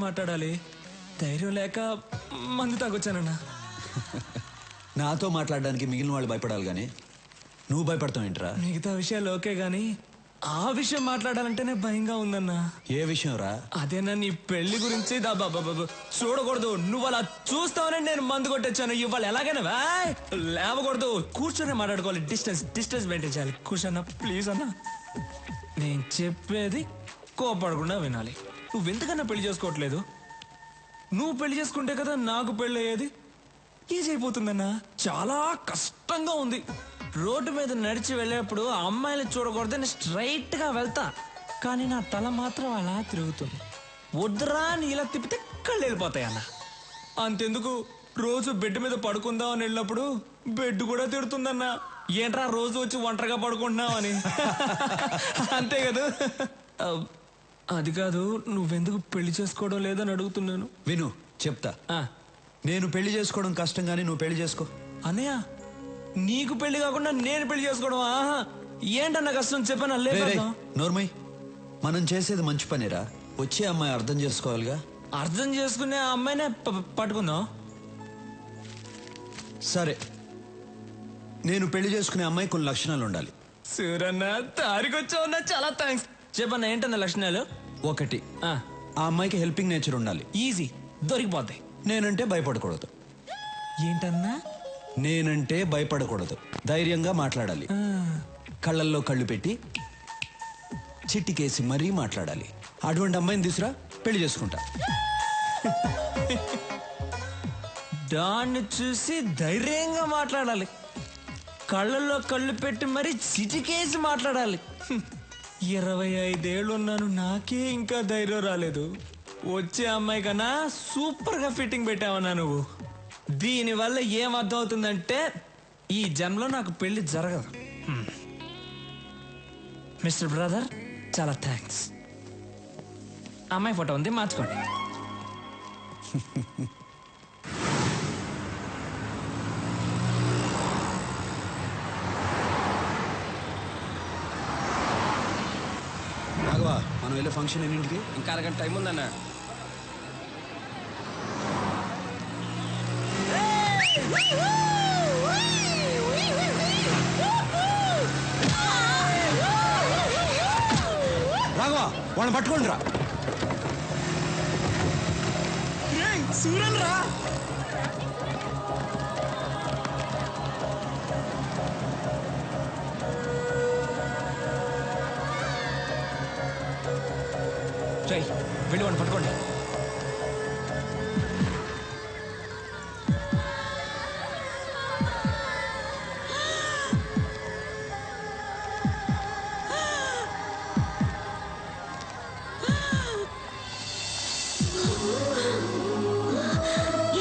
మాట్లాడాలి ధైర్యం లేక మందు తాగొచ్చానన్నా. నాతో మాట్లాడడానికి మిగిలిన వాళ్ళు భయపడాలి గానీ నువ్వు భయపడతావు ఏంట్రా? మిగతా విషయాలు ఓకే గానీ ఆ విషయం మాట్లాడాలంటేనే భయంగా ఉందన్నా. ఏ విషయం రా? అదేనా నీ పెళ్లి గురించి చూడకూడదు. నువ్వు అలా చూస్తావని నేను మందు కొట్టొచ్చాను. ఇవాళ ఎలాగైనా లేవకూడదు, కూర్చొని మాట్లాడుకోవాలి. డిస్టెన్స్ మెయింటైన్ చేయాలి. కూర్చోన్నా ప్లీజ్ అన్నా. నేను చెప్పేది కోపడకుండా వినాలి. నువ్వెందుకన్నా పెళ్లి చేసుకోవట్లేదు? నువ్వు పెళ్లి చేసుకుంటే కదా నాకు పెళ్లి అయ్యేది. ఈజీ అయిపోతుందన్నా. చాలా కష్టంగా ఉంది. రోడ్డు మీద నడిచి వెళ్ళేప్పుడు అమ్మాయిని చూడకూడదని స్ట్రైట్ గా వెళ్తా, కానీ నా తల మాత్రం అలా తిరుగుతుంది. వద్దురా అని ఇలా తిప్పితే కళ్ళు వెళ్ళిపోతాయి అన్న. అంతెందుకు, రోజు బెడ్ మీద పడుకుందాం అని వెళ్ళినప్పుడు బెడ్ కూడా తిడుతుందన్నా. ఏంట్రా రోజు వచ్చి ఒంటరిగా పడుకుంటున్నావు అని. అంతే కదా. అది కాదు, నువ్వెందుకు పెళ్లి చేసుకోవడం లేదని అడుగుతున్నాను. విను చెప్తా. నేను పెళ్లి చేసుకోవడం కష్టం గానీ నువ్వు పెళ్లి చేసుకో. అన్నయ్య, నీకు పెళ్లి కాకుండా నేను పెళ్లి చేసుకోవడం ఏంటన్న కష్టం చెప్పాను. నోర్మయ్, మనం చేసేది మంచి పనిరా. వచ్చే అమ్మాయి అర్థం చేసుకోవాలిగా. అర్థం చేసుకునే అమ్మాయినే పట్టుకుందాం. సరే, నేను పెళ్లి చేసుకునే అమ్మాయి కొన్ని లక్షణాలు ఉండాలి. సూరన్న తారికొచ్చావున్నా, చాలా థ్యాంక్స్. చెప్పన్న ఏంటన్న లక్షణాలు? ఒకటి, ఆ అమ్మాయికి హెల్పింగ్ నేచర్ ఉండాలి. ఈజీ, దొరికిపోతాయి. నేనంటే భయపడకూడదు. ఏంటన్నా? నేనంటే భయపడకూడదు, ధైర్యంగా మాట్లాడాలి. కళ్ళల్లో కళ్ళు పెట్టి చిట్టికేసి మరీ మాట్లాడాలి. అటువంటి అమ్మాయిని తీసురా, పెళ్లి చేసుకుంటా. దాన్ని చూసి ధైర్యంగా మాట్లాడాలి, కళ్ళల్లో కళ్ళు పెట్టి మరీ చిటికేసి మాట్లాడాలి. 25 ఏళ్ళు ఉన్నాను, నాకే ఇంకా ధైర్యం రాలేదు. వచ్చే అమ్మాయి కన్నా సూపర్ గా ఫిట్టింగ్ పెట్టావన్నా నువ్వు. దీనివల్ల ఏం అర్థం అవుతుందంటే ఈ జన్మలో నాకు పెళ్లి జరగదు. మిస్టర్ బ్రదర్, చాలా థ్యాంక్స్. అమ్మాయి ఫోటో ఉంది, మార్చుకోండి. మనం వెళ్ళే ఫంక్షన్ ఎన్నింటికి? ఇంకా అరగంట టైం ఉందన్న. రాఘవ, వాళ్ళని పట్టుకోండి రా. సూరన్ రా. వెళ్ళి వాడిని పట్టుకోండి.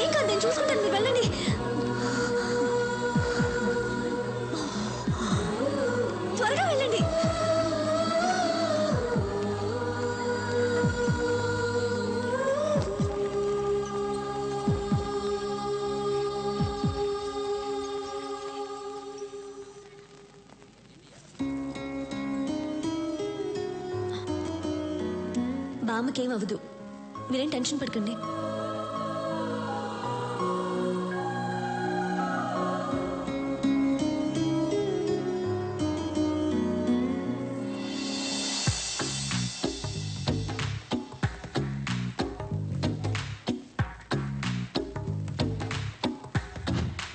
ఏం కాదు, నేను చూసుకుంటాను, మీరు వెళ్ళండి. త్వరగా వెళ్ళండి. బామ్మకేం అవ్వదు, మీరేం టెన్షన్ పడకండి.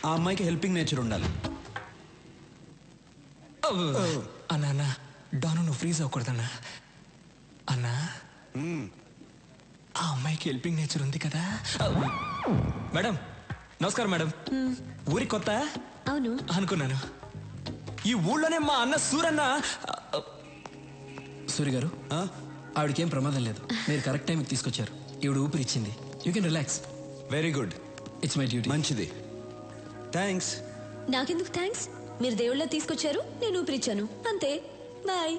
ఆ అమ్మాయికి హెల్పింగ్ నేచర్ ఉండాలి. అన్నా, డాను నువ్వు ఫ్రీజ్ అవ్వకూడదన్నా. అన్నా, ఆ అమ్మాయికి హెల్పింగ్ నేచర్ ఉంది కదా. మేడం నమస్కారం. మేడం, ఊరి కొత్త? అవును అనుకున్నాను. ఈ ఊళ్ళోనే మా అన్న సూరన్న. సూరి గారు, ఆవిడకేం ప్రమాదం లేదు. మీరు కరెక్ట్ టైంకి తీసుకొచ్చారు. ఈవిడ ఊపిరి ఇచ్చింది. You can relax. Very good. It's my duty. మంచిది, థ్యాంక్స్. నాకెందుకు థ్యాంక్స్? మీరు దేవుళ్ళ తీసుకొచ్చారు, నేను ఊపిరిచ్చాను, అంతే. బాయ్.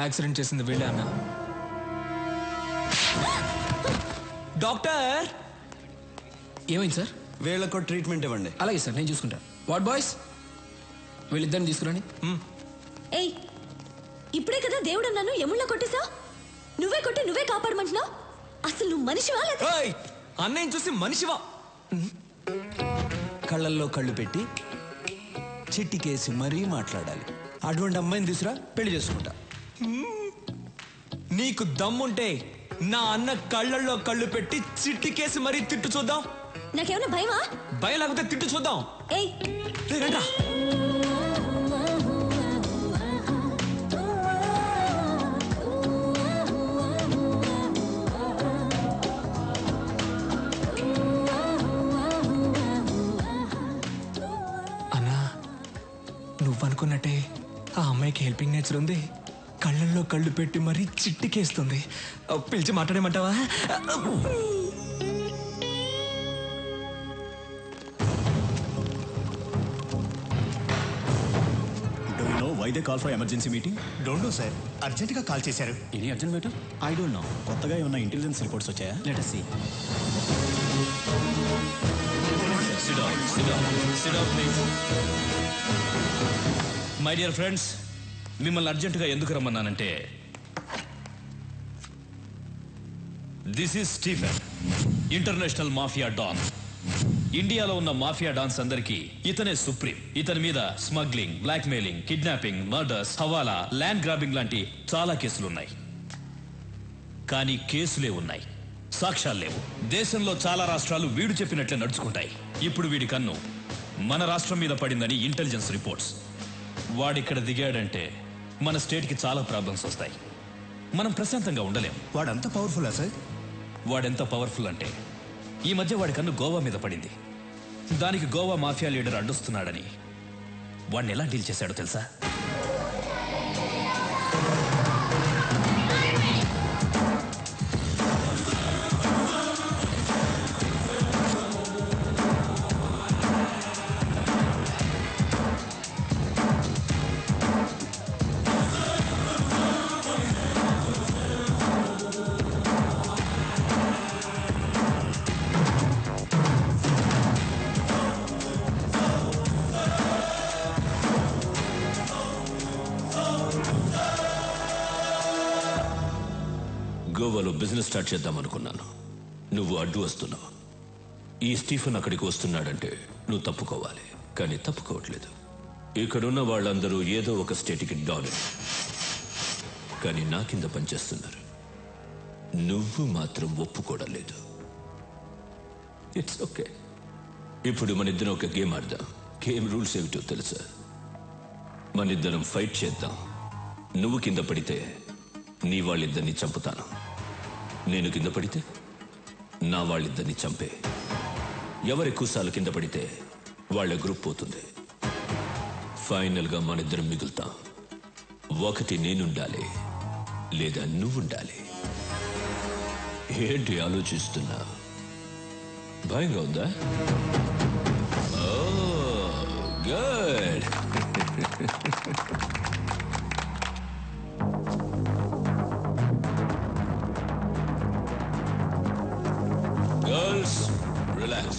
యాక్సిడెంట్ చేసింది వీళ్ళే అన్న. డాక్టర్, ఏమైంది సార్? వీళ్ళకు ట్రీట్మెంట్ ఇవ్వండి. అలాగే సార్, నేను చూసుకుంటా. వాట్ బాయ్స్, వీళ్ళిద్దరిని తీసుకురండి. ఏయ్, ఇప్పుడే కదా దేవుడు అన్నాను, ఎముళ్ళ కొట్టేశా. నువ్వే కొట్టి నువ్వే కాపాడమంటున్నావు. అసలు నువ్వు మనిషివా లేదా? ఏయ్, అన్నయ్యని చూసి మనిషివా? కళ్ళల్లో కళ్ళు పెట్టి చిట్టికేసి మరీ మాట్లాడాలి. అటువంటి అమ్మాయిని తీసురా, పెళ్లి చేసుకుంటా. నీకు దమ్ముంటే నా అన్న కళ్ళల్లో కళ్ళు పెట్టి చిట్టికేసి మరీ తిట్టు చూద్దాం. నాకేమైనా భయమా? భయం లేకపోతే తిట్టు చూద్దాం. ఏయ్, రేయ్, రండ్రా. అన్నా, నువ్వనుకున్నట్టే ఆ అమ్మాయికి హెల్పింగ్ నేచర్ ఉంది. కళ్ళల్లో కళ్ళు పెట్టి మరీ చిట్టికేస్తుంది. పిలిచి మాట్లాడేమంటావా? Do you know why they call for emergency meeting? Don't know sir, అర్జెంటుగా కాల్ చేశారు. Any urgent matter? I don't know. కొత్తగా ఏమన్నా ఇంటెలిజెన్స్ రిపోర్ట్స్ వచ్చాయా? Let us see. My dear friends, మిమ్మల్ని అర్జెంటుగా ఎందుకు రమ్మన్నానంటే, this is Stephen, international mafia don. ఇండియాలో ఉన్న మాఫియా డాన్స్ అందరికీ ఇతనే సుప్రీం. ఇతని మీద smuggling, blackmailing, kidnapping, murders, hawala, land grabbing లాంటి చాలా కేసులున్నాయి. కానీ కేసులే ఉన్నాయి, సాక్ష్యాలు లేవు. దేశంలో చాలా రాష్ట్రాలు వీడు చెప్పినట్లే నడుచుకుంటాయి. ఇప్పుడు వీడి కన్ను మన రాష్ట్రం మీద పడిందని ఇంటెలిజెన్స్ రిపోర్ట్స్. వాడిక్కడ దిగాడంటే మన స్టేట్కి చాలా ప్రాబ్లమ్స్ వస్తాయి. మనం ప్రశాంతంగా ఉండలేం. వాడంత పవర్ఫుల్లా సార్? వాడెంత పవర్ఫుల్ అంటే, ఈ మధ్య వాడి కన్ను గోవా మీద పడింది. దానికి గోవా మాఫియా లీడర్ అడ్డొస్తున్నాడని వాడిని ఎలా డీల్ చేశాడో తెలుసా? గోవాలో బిజినెస్ స్టార్ట్ చేద్దాం అనుకున్నాను. నువ్వు అడ్డు వస్తున్నావు. ఈ స్టీఫెన్ అక్కడికి వస్తున్నాడంటే నువ్వు తప్పుకోవాలి, కానీ తప్పుకోవట్లేదు. ఇక్కడున్న వాళ్ళందరూ ఏదో ఒక స్టేట్కి డాన్, కానీ నా కింద పనిచేస్తున్నారు. నువ్వు మాత్రం ఒప్పుకోవడం లేదు. It's okay. ఇప్పుడు మన ఇద్దరం ఒక గేమ్ ఆడదాం. గేమ్ రూల్స్ ఏమిటో తెలుసా? మన ఇద్దరం ఫైట్ చేద్దాం. నువ్వు కింద పడితే నీ వాళ్ళిద్దరిని చంపుతాను. నేను కింద పడితే నా వాళ్ళిద్దరిని చంపే. ఎవరి కుసాలు కింద పడితే వాళ్ళ గ్రూప్ పోతుంది. ఫైనల్గా మన ఇద్దరం మిగులుతాం. ఒకటి నేనుండాలి, లేదా నువ్వుండాలి. ఏంటి ఆలోచిస్తున్నా? భయంగా ఉందా? Oh good. Girls, relax.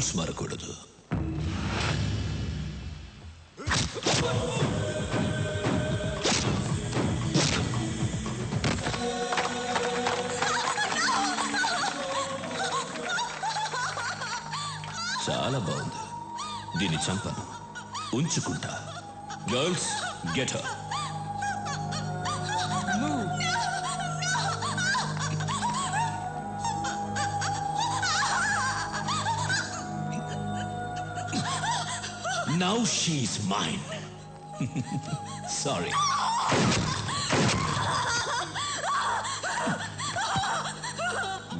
Rules మారకూడదు. చాలా బాగుంది. దీన్ని చంపను, ఉంచుకుంటా. Girls, get her. Now she's mine. Sorry.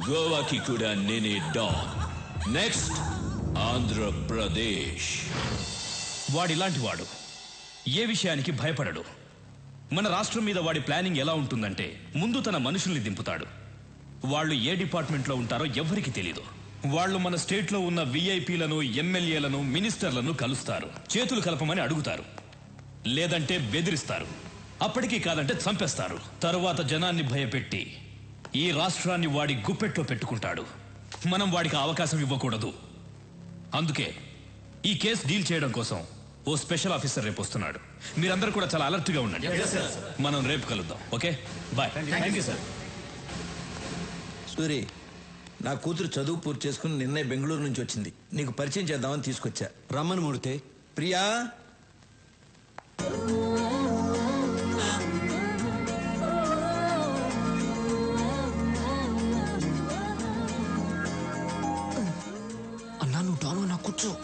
గోవాకి కూడా నేనే డాన్. నెక్స్ట్ ఆంధ్రప్రదేశ్. వాడిలాంటి వాడు ఏ విషయానికి భయపడడు. మన రాష్ట్రం మీద వాడి ప్లానింగ్ ఎలా ఉంటుందంటే, ముందు తన మనుషుల్ని దింపుతాడు. వాళ్ళు ఏ డిపార్ట్మెంట్లో ఉంటారో ఎవ్వరికి తెలీదు. వాళ్ళు మన స్టేట్లో ఉన్న విఐపీలను, ఎమ్మెల్యేలను, మినిస్టర్లను కలుస్తారు. చేతులు కలపమని అడుగుతారు, లేదంటే బెదిరిస్తారు. అప్పటికీ కాదంటే చంపేస్తారు. తరువాత జనాన్ని భయపెట్టి ఈ రాష్ట్రాన్ని వాడి గుప్పెట్లో పెట్టుకుంటాడు. మనం వాడికి అవకాశం ఇవ్వకూడదు. అందుకే ఈ కేసు డీల్ చేయడం కోసం ఓ స్పెషల్ ఆఫీసర్ రేపు వస్తున్నాడు. మీరందరూ కూడా చాలా అలర్ట్ గా ఉండండి. మనం రేపు కలుద్దాం. Okay, bye. సూరి, నా కూతురు చదువు పూర్తి చేసుకుని నిన్నే బెంగళూరు నుంచి వచ్చింది. నీకు పరిచయం చేద్దామని తీసుకొచ్చా. రమ్మని మూడితే. ప్రియా, అన్నా నువ్వు డాను, నా కూర్చో.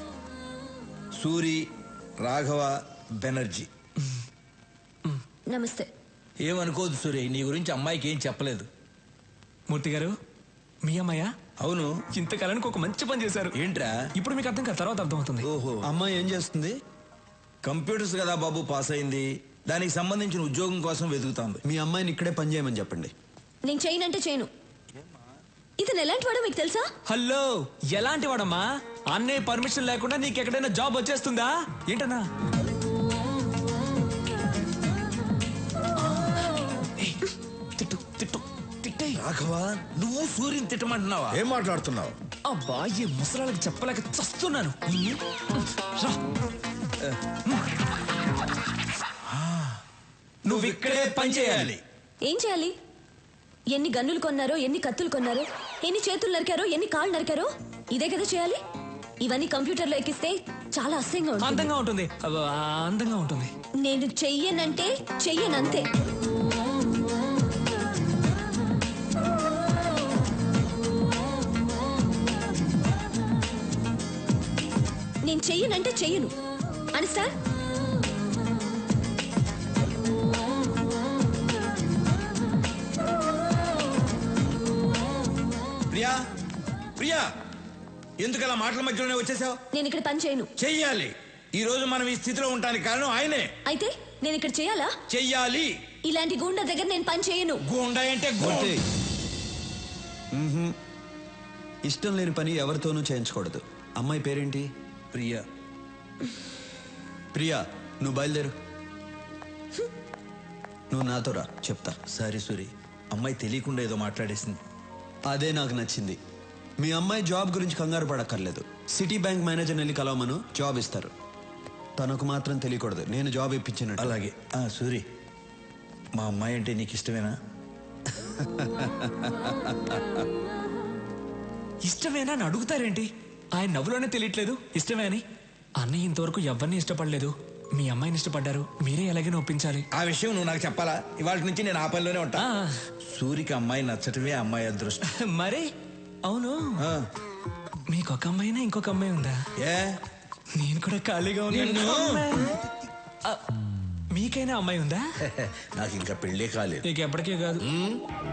సూరి, రాఘవ బెనర్జీ. నమస్తే. ఏమనుకోదు సూరి, నీ గురించి అమ్మాయికి ఏం చెప్పలేదు. మూర్తి గారు, మీ అమ్మాయ? అవును. ఇంతకాలానికి ఒక మంచి పని చేశారు. ఏంట్రా? ఇప్పుడు మీకు అర్థం కాదు, తర్వాత అర్థమవుతుంది. ఓహో, అమ్మాయి ఏం చేస్తుంది? కంప్యూటర్స్ కదా బాబు పాస్ అయింది. దానికి సంబంధించిన ఉద్యోగం కోసం వెతుకుతాంది. మీ అమ్మాయిని ఇక్కడే పని చేయమని చెప్పండి. నేను చేయనంటే చేయను. ఇతను ఎలాంటి వాడో మీకు తెలుసా? హలో, ఎలాంటి వాడమ్మా? అన్నయ్య పర్మిషన్ లేకుండా నీకు ఎక్కడైనా జాబ్ వచ్చేస్తుందా ఏంటన్నా? తిట్టు తిట్టు తిట్టే. రాఘవ, నువ్వు సూర్యుని తిట్టమంటున్నావా? ఏం మాట్లాడుతున్నావు? అబ్బా, ఈ ముసలాళ్ళకి చెప్పలేక చస్తున్నాను. రా. నువ్వు ఇక్కడే పని చేయాలి. ఏం చేయాలి? ఎన్ని గన్నులు కొన్నారో, ఎన్ని కత్తులు కొన్నారో, ఎన్ని చేతులు నరికారో, ఎన్ని కాళ్ళు నరికారో, ఇదే కదా చేయాలి. ఇవన్నీ కంప్యూటర్లో ఎక్కిస్తే చాలా అసహ్యంగా ఉంటుంది. అందంగా ఉంటుంది. అబ్బా, అందంగా ఉంటుంది. నేను చెయ్యనంటే చెయ్యనంతే. నేను చెయ్యనంటే చెయ్యను. అండర్స్టాండ్? ప్రియా, ప్రియా, ఎందుకలా మాటల మధ్యలోనే వచ్చేసావు? నేను ఇక్కడ పని చేయను. చెయ్యాలి. ఈ రోజు మనం ఈ స్థితిలో ఉండడానికి కారణం ఆయనే. అయితే నేను ఇక్కడ చేయాలా? చెయ్యాలి. ఇలాంటి గూండా దగ్గర నేను పని చేయను. గూండా అంటే మూర్తి. ఇష్టం లేని పని ఎవరితోనూ చేయించకూడదు. అమ్మాయి పేరేంటి? ప్రియా. ప్రియా, నువ్వు బయలుదేరు. నువ్వు నాతో రా, చెప్తా. సారీ సూరి, అమ్మాయి తెలియకుండా ఏదో మాట్లాడేసింది. అదే నాకు నచ్చింది. మీ అమ్మాయి జాబ్ గురించి కంగారు పడక్కర్లేదు. సిటీ బ్యాంక్ మేనేజర్ని వెళ్ళి కలవమను, జాబ్ ఇస్తారు. తనకు మాత్రం తెలియకూడదు నేను జాబ్ ఇప్పించినట్టు. అలాగే. సూరి, మా అమ్మాయి అంటే నీకు ఇష్టమేనా? ఇష్టమేనా అని అడుగుతారేంటి? ఆయన నవ్వులోనే తెలియట్లేదు ఇష్టమే అని. అన్నయ్య ఇంతవరకు ఎవరిని ఇష్టపడలేదు. మీ అమ్మాయిని ఇష్టపడ్డారు. మీరే ఎలాగైనా ఒప్పించాలి. ఆ విషయం నువ్వు నాకు చెప్పాలా? ఇవాళ నుంచి నేను ఆ పనిలోనే ఉంటా. ఆ. సూరికి అమ్మాయి నచ్చటమే అమ్మాయి అదృష్టం. మరి అవును, ఆ, మీకు ఒక అమ్మాయినా ఇంకొక అమ్మాయి ఉందా? ఏ నేను కూడా ఖాళీగా ఉన్నాను. మీకైనా అమ్మాయి ఉందా? నాకు ఇంకా పెళ్ళే కాలేదు. నీకు ఎప్పటికీ కాదు.